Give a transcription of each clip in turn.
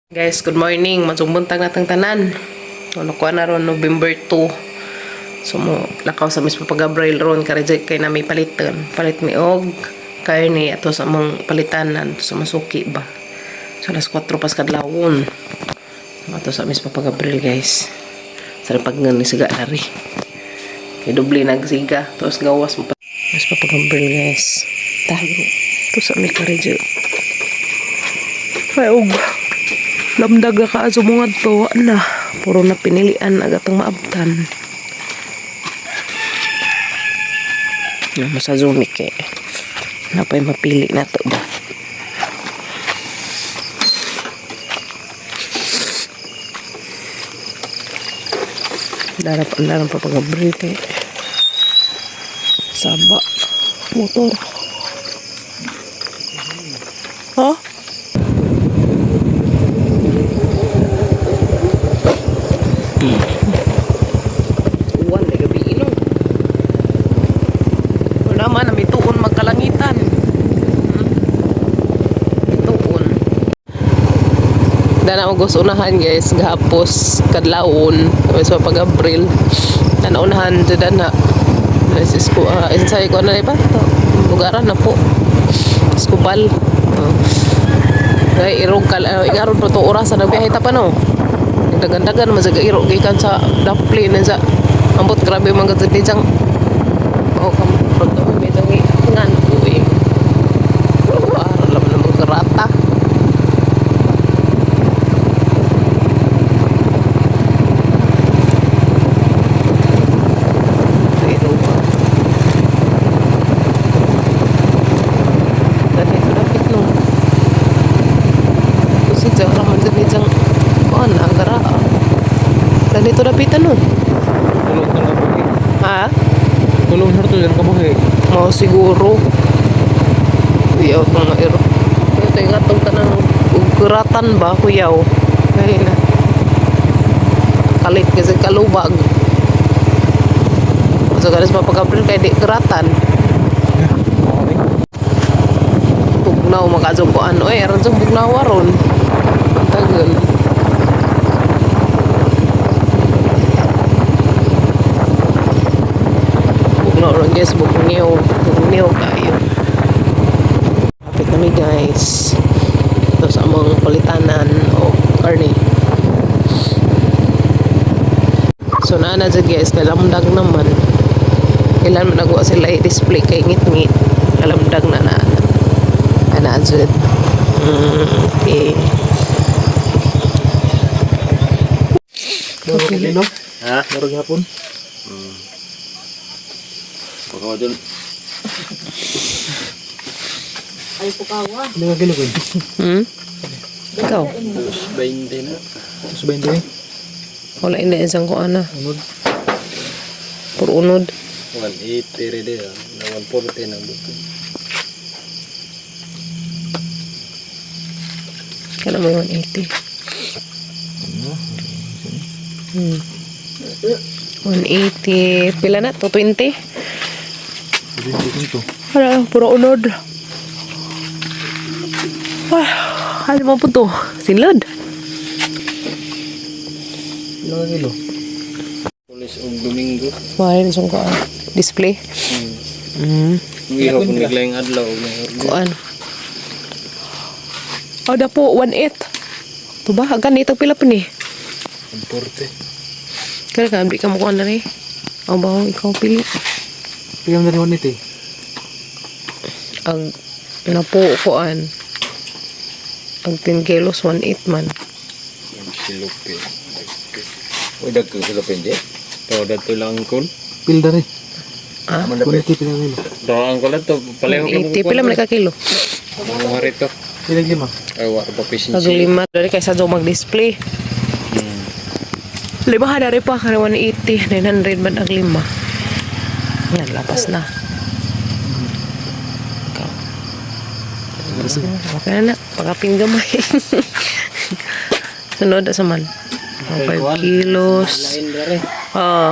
Guys, good morning. Magsumbuntang natang tanan. Ano ko na ron, November 2. So, mo, lakaw sa mismo pag-abrail ron. Karejay kay na may palitan. Palit mi og karne ato sa mong palitanan. Sa masuki ba. So, alas 4 pas kadlawon. Ato sa mismo pag-abrail, guys. Sa pag nga ni siga nari. Kay doble nagsiga. Tapos gawas mo pa. Mas pa pag-abrail, guys. Tago. Ito sa may karejay. Ay, og. Lamdag ka sa mga to na puro na pinilian agatang maabtan na masazumi ke napay mapili na to ba darap pa pag-abril kay saba motor ha. Uwan na gabi ino. Wala man, may tuon magkalangitan. May tuon. Dana ko gusto unahan guys, gahapos kadlawon, tapos pa pag-abril. Dana unahan dyan na. Isis ko, insay ko na ba? Lugaran na po. Skubal. Ay, irong igaron po to orasan na biyahe pa no. Dagan-dagan masaga iro gikan sa dapli na sa ambot grabe mga gud jang oh kam pagto may tangi ngan uy alam na mga rata ito dati dapat no kasi jang raman jang ang gara. Ganito napitan nun. Tulong ka na buhi. Ha? Tulong na ito yan kabuhi. Mau siguro. Kuyaw ito nga iro. Ito yung atong tanang uguratan ba? Kuyaw. Kaya na. Kalit kasi kalubag. So galis mapag-abril kaya di kuratan. Bugnaw makazong ko ano. Aron sa bugnaw waron. Tagal. No, guys, bugniw kayo. Kapit kami guys. Ito sa among palitanan o karne. So naana dyan guys, kalamdag naman. Kailan mo nagawa sila i-display kay ngit-ngit. Kalamdag na ana dyan. Okay. Okay. Ha? Marag hapon? Pakawa dyan. Ay, pukawa. Hindi ka kilo ko yun. Ikaw? 20 na. 20 eh. Wala ina isang ko ana. Unod. Puro unod. 180 rin eh. Na 140 na buto. Kaya mo 180. 180. Pila na? 220? Hala, puro unod. Ano mo po to? Sinlod. Ilang ka kilo? Pulis og Domingo. Mahalin siyang kuan. Display. Ihaw kung naglayang adlaw. Kuan. Ada po, 1.8. Ito ba? Hagan ito pila pa ni. 140. Kaya ka, ambil ka mo kuan na rin. O ba, ikaw pili. Pigam na rin 180. Ang napo kuan. Ang 10 kilos, 1.8 man. Silupin. Uy, dagkang silupin di? Ito, dato lang ang kul. Pilda rin. Ah? 180 pila kilo. Doang ko lang to. Pareho 180 pila man ka kilo. Mga harito. Ilang lima? Ay, wala pa pisin Pag lima, dari kaysa daw mag-display. Lima ka na rin pa, kaya 180, 900 man ang lima. Yan, lapas na. Ikaw. Okay na na, pakaping gamay. Sunod, asaman. 5 kilos. Lain dari. Oo.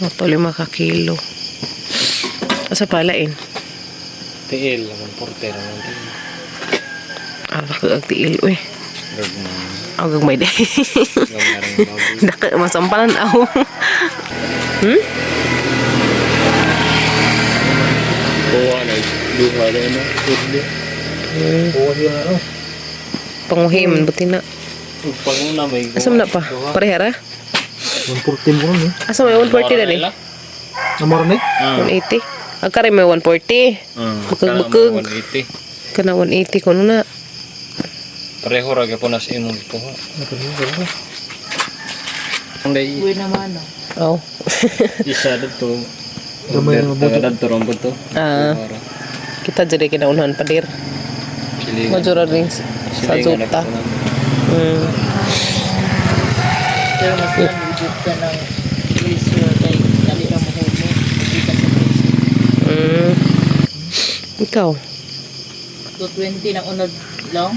Ito 5 ka kilo. Asa palain? TL naman, porter naman. Aga tiil uy. Rag na. Agag may day. Gamarang baboy. Daka masampalan ako. Hmm? Kuha na. Duha na yun. Pwede. Kuha yun na. Panguhim, buti na. Panguna may Asam na pa? Parehara? 140 mo rin eh. Asam may 140 na rin? Namara na eh. 180? Agkari may 140. Bukag-bukag. 180. Kana 180 ko na. Pareho ra gyapon as imong kuha. Ang dai Uy naman, no? Oh. isa dito. Gamay na mabuti. Tagad to rombo to. Kita jadi kinaunahan pa dir. Silingan. Majura rin sa Silingan juta. na po na. Pero mas nabudot ka ng presyo kay dali na mo humo. Hindi ka sa presyo. Ikaw? 220 ng unod lang.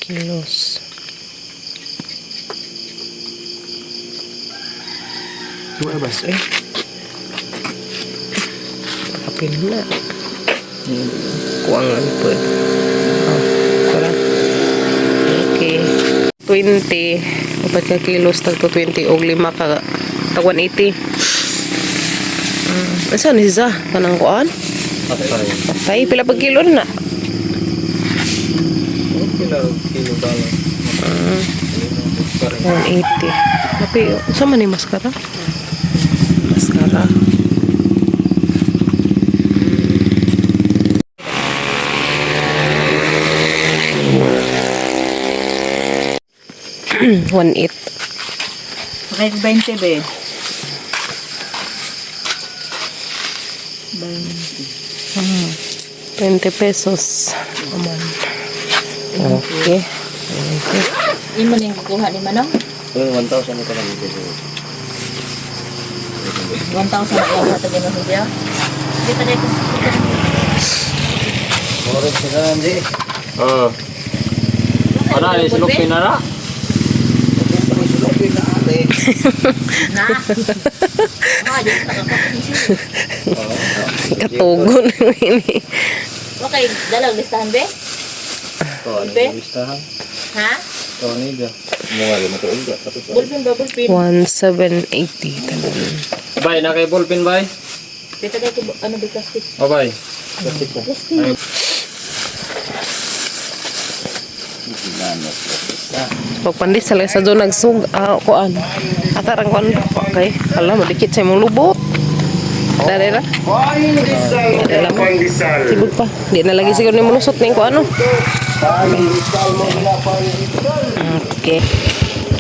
Kilos. Suwa ba? Kapil na. Kuangan po. Oh, wala. Okay. 20. Upat ka kilos tag 20 og 5 ka tag 180. Asa ni siya? Kanang kuan? Patay. Patay pila pag kilo na. Kilo bala. 180. Tapi sama ni maskara? Maskara. One eight. Kahit 20 be. 20 pesos. Okay. Hindi mo nang kukuha ni Manong? 1,000 ka lang dito. 1,000 na lang sa taga ng video. Dito dito. Oras ka lang di. Ana ni sulok pinara. Na. Ah, dito sa kakapin. Katugon ini. Okay, dalang listahan be? Be? Listahan. Ha? To ni ga. Mga rin to uga. Bulpin ba bulpin? 1780 talaga. Bay na kay ballpen bay. Dito dito ano be plastic? O bay. Plastic. Pagpandis sa sa do nagsug kuan. Atarang kuan okay. Hala madikit sa imong lubot. Dali ra. Dali mo. Sibog pa. Di na lagi siguro ni mulusot ning kuan no. Okay.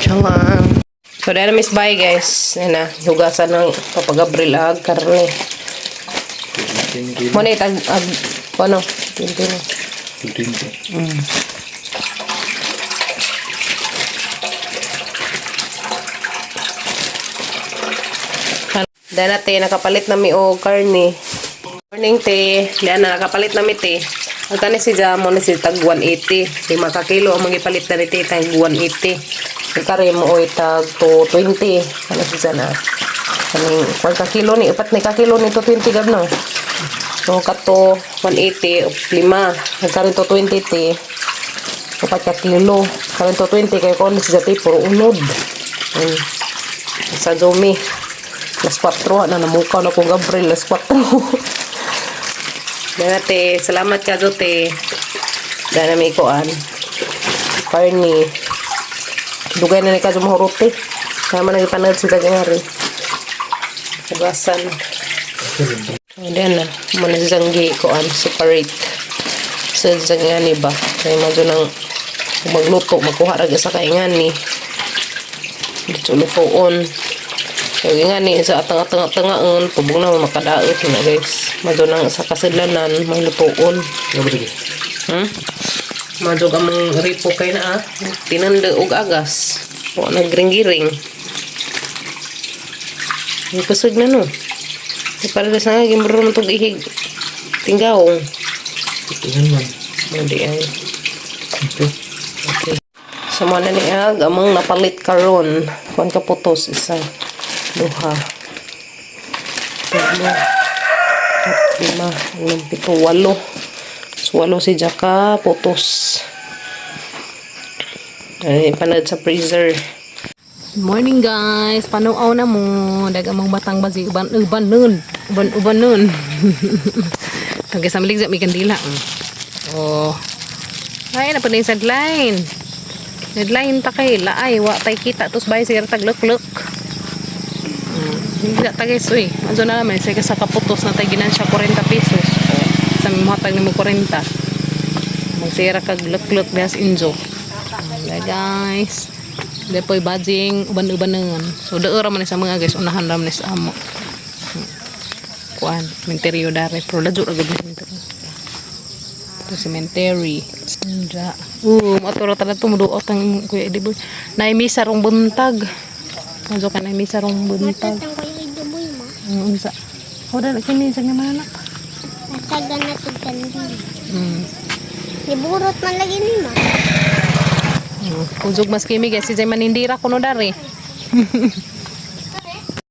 Chalang. So dahil miss bye guys. Yan na. Hugasan ng papagabril ag karne. Mo ni tag ano? Tintin. Dahil natin, nakapalit na mi o karne. Morning, te. Dahil na, nakapalit na mi, te. Ang kani si Jamo na si tag 180. 5 ka kilo ang magipalit na ni te, tag 180. Ang kare mo o tag 220. Ano si Jana? Kaning 4 ka kilo ni, 4 ni ka kilo ni 220 gab no. So, kato 180, 5. Ang kare 220, te. 4 ka kilo. Kare 220, kaya ko ni si Jati, puro unod. Sa Jomi. Las 4 na namukaw na kong Gabriel. Las 4. Dati, salamat ka dote. Dahil na may ikuan. Karni. Dugay na ni ka jumahurot eh. Kaya man nagipanood si Tagangari. Kabasan. Ayan na. Muna si Zanggi ikuan. Separate. Sa Zangani ba? Kaya madyo nang magluto. Magkuha raga sa kaingani. Dito lutoon. Kaya nga ni sa tanga-tanga-tangaan, tubog na makadaot na guys. Madyo nang sa kasidlanan, may lutoon. Madyo ka mong ripo kay na tinanda og agas. O nagring-giring. May kusog na no. Para sa nga, gimbro mo itong ihig. Tinggawong. Tingnan man. Hindi ay. Okay. Okay. sa mga niya, gamang napalit karon. Kuan ka putos, isa, duha, tatlo, lima, ulam, pito, walo. So, walo si Jaka, putos. Ay, panad sa freezer. Good morning guys, panuaw na mo. Daga mong batang bazi, uban nun. Hanggang sa maligzak, may kandila. Oh. Ay, napunta yung sideline. Sideline ta kay laay, wa tay kita. Tapos bahay siya tagluk-luk. Hindi na tagay soy. Anso na naman, sige sa kaputos na tayo ginan siya 40 pesos. Sa mimuhatag ni mo 40. Magsira kag luk-luk das inzo. Okay guys. Depoy badging uban-ubanan. So daura man sa mga guys, unahan ram ni sa amo. Kuan, cemetery dare, pero lajo ra gud cemetery. To cemetery. Sandra. Maturo ta to muduot ang kuya Idiboy. Nay misa rong buntag. Kanso ka nay misa rong buntag. Tatang ko yung Idiboy mo. Unsa? Hoda kini sa nga manak. Nataga na ito kandil. Niburot man lagi ni ma. Kuzog mas kimi guys, si Jay manindira kuno dari.